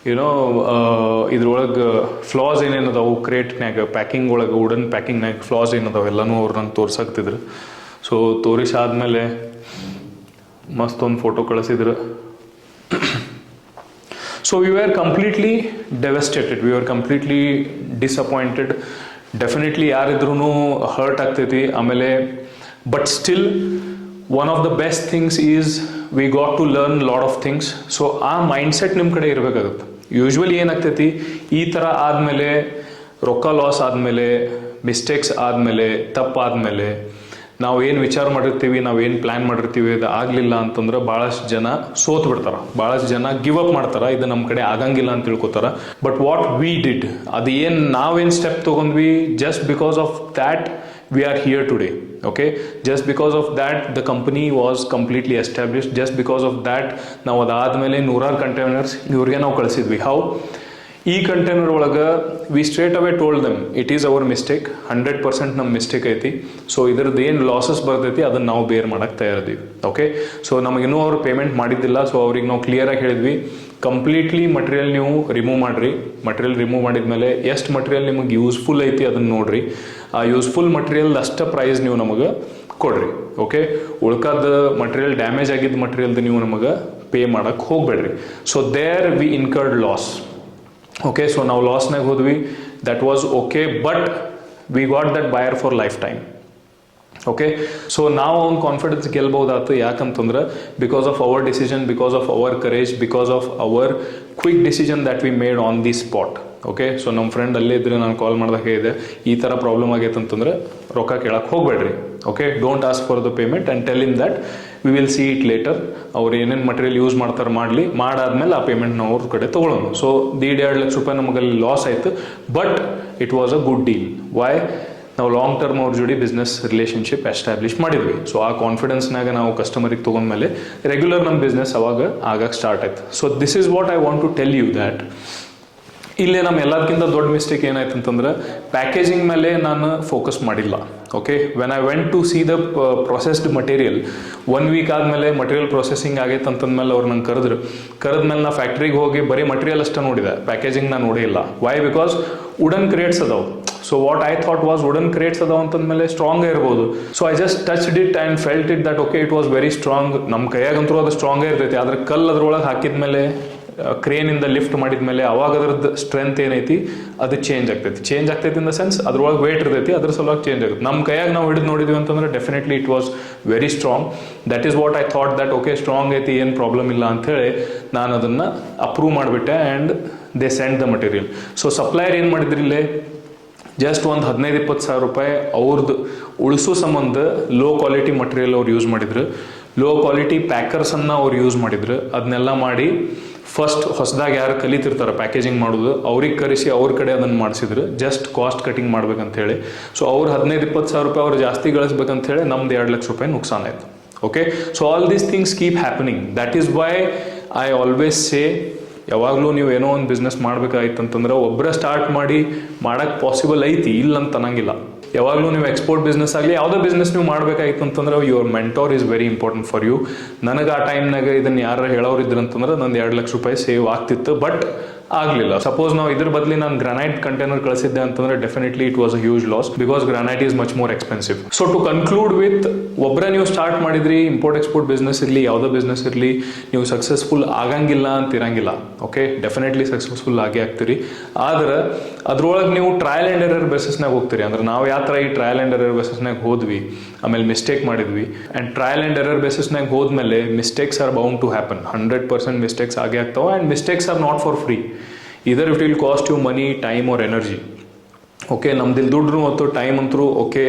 you know ಇದ್ರೊಳಗೆ ಫ್ಲಾಸ್ ಏನೇನದಾವು ಕ್ರಿಯೇಟ್ನ್ಯಾಗ, ಪ್ಯಾಕಿಂಗ್ ಒಳಗೆ, ವುಡನ್ ಪ್ಯಾಕಿಂಗ್ನಾಗ ಫ್ಲಾಸ್ ಏನದಾವೆ ಎಲ್ಲನೂ ಅವ್ರು ನಂಗೆ ತೋರ್ಸಾಕ್ತಿದ್ರು. ಸೊ ತೋರಿಸಾದ್ಮೇಲೆ ಮಸ್ತೊಂದು ಫೋಟೋ ಕಳಿಸಿದ್ರು. So we were completely devastated. We were completely disappointed. Definitely ಯಾರಿದ್ರೂ ಹರ್ಟ್ ಆಗ್ತೈತಿ. ಆಮೇಲೆ but still one of the best things is we got to learn lot of things. So ಆ ಮೈಂಡ್ಸೆಟ್ ನಿಮ್ಮ ಕಡೆ ಇರಬೇಕಾಗುತ್ತೆ. ಯೂಶ್ವಲಿ ಏನಾಗ್ತೈತಿ, ಈ ಥರ ಆದಮೇಲೆ, ರೊಕ್ಕ ಲಾಸ್ ಆದಮೇಲೆ, ಮಿಸ್ಟೇಕ್ಸ್ ಆದಮೇಲೆ, ತಪ್ಪಾದಮೇಲೆ ನಾವು ಏನು ವಿಚಾರ ಮಾಡಿರ್ತೀವಿ, ನಾವು ಏನು ಪ್ಲ್ಯಾನ್ ಮಾಡಿರ್ತೀವಿ, ಅದು ಆಗಲಿಲ್ಲ ಅಂತಂದ್ರೆ ಭಾಳಷ್ಟು ಜನ ಸೋತು ಬಿಡ್ತಾರೆ, ಭಾಳಷ್ಟು ಜನ ಗಿವ್ ಅಪ್ ಮಾಡ್ತಾರೆ, ಇದು ನಮ್ಮ ಕಡೆ ಆಗಂಗಿಲ್ಲ ಅಂತ ತಿಳ್ಕೊತಾರೆ. ಬಟ್ ವಾಟ್ ವಿ ಡಿಡ್, ಅದು ಏನು ನಾವೇನು ಸ್ಟೆಪ್ ತೊಗೊಂಡ್ವಿ, just because of that we are here today. Okay, just because of that the company was completely established. Just because of that ನಾವು ಅದಾದಮೇಲೆ 100 ಕಂಟೈನರ್ಸ್ ಇವ್ರಿಗೆ ನಾವು ಕಳಿಸಿದ್ವಿ. ಹೌ, ಈ ಕಂಟೈನರ್ ಒಳಗೆ we straight away told them it is our mistake, 100% ನಮ್ಮ mistake ಐತಿ. So ಇದ್ರದ್ದು ಏನು ಲಾಸಸ್ ಬರ್ತೈತಿ ಅದನ್ನು ನಾವು ಬೇರ್ ಮಾಡೋಕ್ಕೆ ತಯಾರಿದ್ದೀವಿ. ಓಕೆ, ಸೊ ನಮಗಿನ್ನೂ ಅವರು ಪೇಮೆಂಟ್ ಮಾಡಿದ್ದಿಲ್ಲ. ಸೊ ಅವ್ರಿಗೆ ನಾವು ಕ್ಲಿಯರಾಗಿ ಹೇಳಿದ್ವಿ, ಕಂಪ್ಲೀಟ್ಲಿ ಮಟೀರಿಯಲ್ ನೀವು ರಿಮೂವ್ ಮಾಡಿರಿ. ಮಟೀರಿಯಲ್ ರಿಮೂವ್ ಮಾಡಿದ್ಮೇಲೆ ಎಷ್ಟು ಮಟೀರಿಯಲ್ ನಿಮಗೆ ಯೂಸ್ಫುಲ್ ಐತಿ ಅದನ್ನು ನೋಡಿರಿ. ಆ ಯೂಸ್ಫುಲ್ ಮಟೀರಿಯಲ್ ಅಷ್ಟು ಪ್ರೈಸ್ ನೀವು ನಮಗೆ ಕೊಡ್ರಿ. ಓಕೆ, ಉಳ್ಕಾದ ಮಟೀರಿಯಲ್, ಡ್ಯಾಮೇಜ್ ಆಗಿದ್ದ ಮಟೀರಿಯಲ್ದು ನೀವು ನಮಗೆ ಪೇ ಮಾಡೋಕ್ಕೆ ಹೋಗಬೇಡ್ರಿ. So there we incurred loss. Okay, so ನಾವು ಲಾಸ್ನಾಗ ಹೋದ್ವಿ. That was okay, but we got that buyer for lifetime. Okay, so ನಾವು ಒಂದು ಕಾನ್ಫಿಡೆನ್ಸ್ ಗೆಲ್ಬಹುದಾಯ್ತು. ಯಾಕಂತಂದ್ರೆ because of our decision, because of our courage, because of our quick decision that we made on the spot. Okay, so ನಮ್ಮ friend ಅಲ್ಲೇ ಇದ್ರೆ ನಾನು ಕಾಲ್ ಮಾಡಿದಾಗ ಹೇಳಿದೆ, ಈ ಥರ ಪ್ರಾಬ್ಲಮ್ ಆಗೈತೆ ಅಂತಂದ್ರೆ ರೊಕ್ಕ ಕೇಳಕ್ಕೆ ಹೋಗಬೇಡ್ರಿ. Okay, don't ask for the payment and tell him that we will see it later. ಅವ್ರು ಏನೇನು ಮಟೀರಿಯಲ್ ಯೂಸ್ ಮಾಡ್ತಾರೆ ಮಾಡಲಿ, ಮಾಡಾದ್ಮೇಲೆ ಆ ಪೇಮೆಂಟ್ ನಾವು ಅವ್ರ ಕಡೆ ತೊಗೊಳೋಣ. ಸೊ 1.5 ಲಕ್ಷ ರೂಪಾಯಿ ನಮಗಲ್ಲಿ ಲಾಸ್ ಆಯಿತು, but it was a good deal. Why, ನಾವು ಲಾಂಗ್ ಟರ್ಮ್ ಅವ್ರ ಜೋಡಿ ಬಿಸ್ನೆಸ್ ರಿಲೇಷನ್ಶಿಪ್ ಎಸ್ಟಾಬ್ಲಿಷ್ ಮಾಡಿದ್ವಿ. ಸೊ ಆ ಕಾನ್ಫಿಡೆನ್ಸ್ನಾಗ ನಾವು ಕಸ್ಟಮರಿಗೆ ತೊಗೊಂಡ್ಮೇಲೆ ರೆಗ್ಯುಲರ್ ನಮ್ಮ ಬಿಸ್ನೆಸ್ ಅವಾಗ ಆಗಕ್ಕೆ ಸ್ಟಾರ್ಟ್ ಆಯ್ತು. So this is what I want to tell you that ಇಲ್ಲೇ ನಮ್ಮ ಎಲ್ಲದಕ್ಕಿಂತ ದೊಡ್ಡ ಮಿಸ್ಟೇಕ್ ಏನಾಯ್ತು ಅಂತಂದ್ರೆ ಪ್ಯಾಕೇಜಿಂಗ್ ಮೇಲೆ ನಾನು ಫೋಕಸ್ ಮಾಡಿಲ್ಲ. Okay, when I went to see the processed material, 1 week ಆದಮೇಲೆ ಮಟೀರಿಯಲ್ ಪ್ರೊಸೆಸಿಂಗ್ ಆಗೈತೆ ಅಂತಂದ್ಮೇಲೆ ಅವ್ರು ನಂಗೆ ಕರೆದ್ಮೇಲೆ ನಾ ಫ್ಯಾಕ್ಟ್ರಿಗೆ ಹೋಗಿ ಬರೀ ಮಟೀರಿಯಲ್ ಅಷ್ಟೇ ನೋಡಿದೆ, ಪ್ಯಾಕೇಜಿಂಗ್ ನಾನು ನೋಡಿಲ್ಲ. ವೈ, ಬಿಕಾಸ್ ವುಡನ್ ಕ್ರೇಟ್ಸ್ ಅದಾವೆ. So what I thought was wooden crates ಅದಾವ ಅಂತಂದ್ಮೇಲೆ ಸ್ಟ್ರಾಂಗೇ ಇರ್ಬೋದು. So I just touched it and felt it that okay it was very strong. ನಮ್ಮ ಕೈಯಾಗಂತೂ ಅದು ಸ್ಟ್ರಾಂಗೇ ಇರ್ತೈತಿ. ಆದ್ರೆ ಕಲ್ಲು ಅದ್ರೊಳಗೆ ಹಾಕಿದ್ಮೇಲೆ, ಕ್ರೇನಿಂದ ಲಿಫ್ಟ್ ಮಾಡಿದ್ಮೇಲೆ ಅವಾಗ ಅದ್ರದ್ದು ಸ್ಟ್ರೆಂತ್ ಏನೈತಿ ಅದು ಚೇಂಜ್ ಆಗ್ತೈತಿ ಇನ್ ದ ಸೆನ್ಸ್ ಅದ್ರೊಳಗೆ ವೇಟ್ ಇರ್ತೈತಿ, ಅದ್ರ ಸಲುವಾಗಿ ಚೇಂಜ್ ಆಗುತ್ತೆ. ನಮ್ಮ ಕೈಯಾಗ ನಾವು ಹಿಡಿದು ನೋಡಿದ್ವಿ ಅಂತಂದ್ರೆ definitely it was very strong. That is what I thought that okay strong ಐತಿ, ಏನು ಪ್ರಾಬ್ಲಮ್ ಇಲ್ಲ ಅಂಥೇಳಿ ನಾನು ಅದನ್ನು ಅಪ್ರೂವ್ ಮಾಡಿಬಿಟ್ಟೆ and they send the material. So supplier ಏನು ಮಾಡಿದ್ರಿ ಇಲ್ಲೇ, ಜಸ್ಟ್ ಒಂದು 15-20 ಸಾವಿರ ರೂಪಾಯಿ ಅವ್ರದ್ದು ಉಳಿಸೋ ಸಂಬಂಧ ಲೋ ಕ್ವಾಲಿಟಿ ಮಟೀರಿಯಲ್ ಅವ್ರು ಯೂಸ್ ಮಾಡಿದ್ರು, ಲೋ ಕ್ವಾಲಿಟಿ ಪ್ಯಾಕರ್ಸನ್ನು ಅವ್ರು ಯೂಸ್ ಮಾಡಿದ್ರು. ಅದನ್ನೆಲ್ಲ ಮಾಡಿ ಫಸ್ಟ್ ಹೊಸದಾಗಿ ಯಾರು ಕಲಿತಿರ್ತಾರೆ ಪ್ಯಾಕೇಜಿಂಗ್ ಮಾಡೋದು ಅವ್ರಿಗೆ ಕರೆಸಿ ಅವ್ರ ಕಡೆ ಅದನ್ನು ಮಾಡಿಸಿದ್ರು, ಜಸ್ಟ್ ಕಾಸ್ಟ್ ಕಟಿಂಗ್ ಮಾಡ್ಬೇಕಂತೇಳಿ. ಸೊ ಅವ್ರು 15-20 ಸಾವಿರ ರೂಪಾಯಿ ಅವ್ರು ಜಾಸ್ತಿ ಗಳಿಸ್ಬೇಕಂತೇಳಿ ನಮ್ದು 2 ಲಕ್ಷ ರೂಪಾಯಿ ನುಕ್ಸಾನ ಆಯಿತು. Okay, so all these things keep happening. That is why I always say, ಯಾವಾಗಲೂ ನೀವು ಏನೋ ಒಂದು ಬಿಸ್ನೆಸ್ ಮಾಡಬೇಕಾಯ್ತು ಅಂತಂದ್ರೆ ಒಬ್ಬರೇ ಸ್ಟಾರ್ಟ್ ಮಾಡಿ ಮಾಡೋಕ್ಕೆ ಪಾಸಿಬಲ್ ಐತಿ, ಇಲ್ಲ ಅಂತ ಅನ್ನಂಗಿಲ್ಲ. ಯಾವಾಗಲೂ ನೀವು ಎಕ್ಸ್ಪೋರ್ಟ್ ಬಿಸ್ನೆಸ್ ಆಗಲಿ ಯಾವುದೋ ಬಿಸ್ನೆಸ್ ನೀವು ಮಾಡಬೇಕಾಯ್ತು ಅಂತಂದ್ರೆ your mentor is very important for you. ನನಗೆ ಆ ಟೈಮ್ನಾಗ ಇದನ್ನು ಯಾರು ಹೇಳೋರು ಇದ್ರು ಅಂತಂದ್ರೆ ನಂದು 2 ಲಕ್ಷ ರೂಪಾಯಿ ಸೇವ್ ಆಗ್ತಿತ್ತು, ಬಟ್ ಆಗಲಿಲ್ಲ. ಸಪೋಸ್ ನಾವು ಇದ್ರ ಬದಲಿ ನಾನು ಗ್ರಾನೈಟ್ ಕಂಟೈನರ್ ಕಳಿಸಿದ್ದೆ ಅಂತಂದ್ರೆ definitely it was a huge loss, because granite is much more expensive. So to conclude with, ಒಬ್ಬರೇ ನೀವು ಸ್ಟಾರ್ಟ್ ಮಾಡಿದ್ರಿ ಇಂಪೋರ್ಟ್ ಎಕ್ಸ್ಪೋರ್ಟ್ ಬಿಸ್ನೆಸ್ ಇರಲಿ ಯಾವುದೋ ಬಿಸ್ನೆಸ್ ಇರಲಿ, ನೀವು ಸಕ್ಸಸ್ಫುಲ್ ಆಗಂಗಿಲ್ಲ ಅಂತ ಇರಂಗಿಲ್ಲ. ಓಕೆ, ಡೆಫಿನೆಟ್ಲಿ ಸಕ್ಸಸ್ಫುಲ್ ಆಗೇ ಆಗ್ತೀರಿ. ಆದ್ರೆ ಅದ್ರೊಳಗೆ ನೀವು ಟ್ರಯಲ್ ಆ್ಯಂಡ್ ಎರರ್ ಬೇಸಿಸ್ನಾಗ ಹೋಗ್ತೀರಿ. ಅಂದ್ರೆ ನಾವು ಯಾವ ಥರ ಈ ಟ್ರಯಲ್ ಆ್ಯಂಡ್ ಎರರ್ ಬೇಸಿಸ್ನಾಗ ಹೋದ್ವಿ, ಆಮೇಲೆ ಮಿಸ್ಟೇಕ್ ಮಾಡಿದ್ವಿ, ಆ್ಯಂಡ್ ಟ್ರಯಲ್ ಆ್ಯಂಡ್ ಎರರ್ ಬೇಸಿಸ್ನಾಗ ಹೋದ್ಮೇಲೆ mistakes are bound to happen. 100% mistakes ಆಗೇ ಆಗ್ತಾವೆ, and mistakes are not for free. either it will cost you money, time or energy. Okay, ನಮ್ದಿಲ್ಲಿ ದುಡ್ಡು ಮತ್ತು ಟೈಮ್ ಅಂತರೂ ಓಕೆ,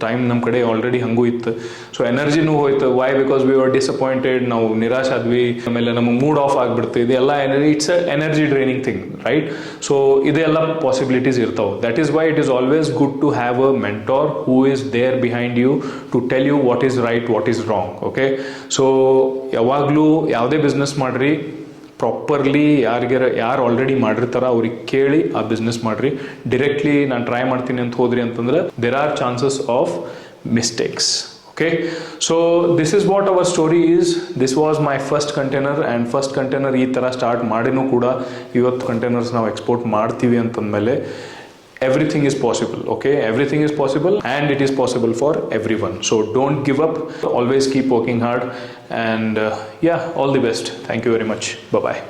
ಟೈಮ್ ನಮ್ಮ ಕಡೆ ಆಲ್ರೆಡಿ ಹಂಗೂ ಇತ್ತು. ಸೊ ಎನರ್ಜಿನೂ ಹೋಯ್ತು. Why? Because we are disappointed, ನಾವು ನಿರಾಶೆ ಆದ್ವಿ, ಆಮೇಲೆ ನಮಗೆ ಮೂಡ್ ಆಫ್ ಆಗಿಬಿಡ್ತು. ಇದೆಲ್ಲ it's a energy draining thing, right? So ಇದೆಲ್ಲ ಪಾಸಿಬಿಲಿಟೀಸ್ ಇರ್ತಾವೆ. That is why it is always good to have a mentor who is there behind you to tell you what is right, what is wrong. Okay, so ಯಾವಾಗಲೂ ಯಾವುದೇ business ಮಾಡಿರಿ, properly ಯಾರು already ಮಾಡಿರ್ತಾರ ಅವ್ರಿಗೆ ಕೇಳಿ ಆ business ಮಾಡಿರಿ. Directly ನಾನು ಟ್ರೈ ಮಾಡ್ತೀನಿ ಅಂತ ಹೋದ್ರಿ ಅಂತಂದ್ರೆ there are chances of mistakes. Okay, so this is what our story is. This was my first container, and first container ಈ ಥರ ಸ್ಟಾರ್ಟ್ ಮಾಡಿನೂ ಕೂಡ 50 ಕಂಟೈನರ್ಸ್ ನಾವು ಎಕ್ಸ್ಪೋರ್ಟ್ ಮಾಡ್ತೀವಿ ಅಂತಂದಮೇಲೆ everything is possible. Okay, everything is possible, and it is possible for everyone. So don't give up, always keep working hard, and yeah, all the best. Thank you very much. Bye bye.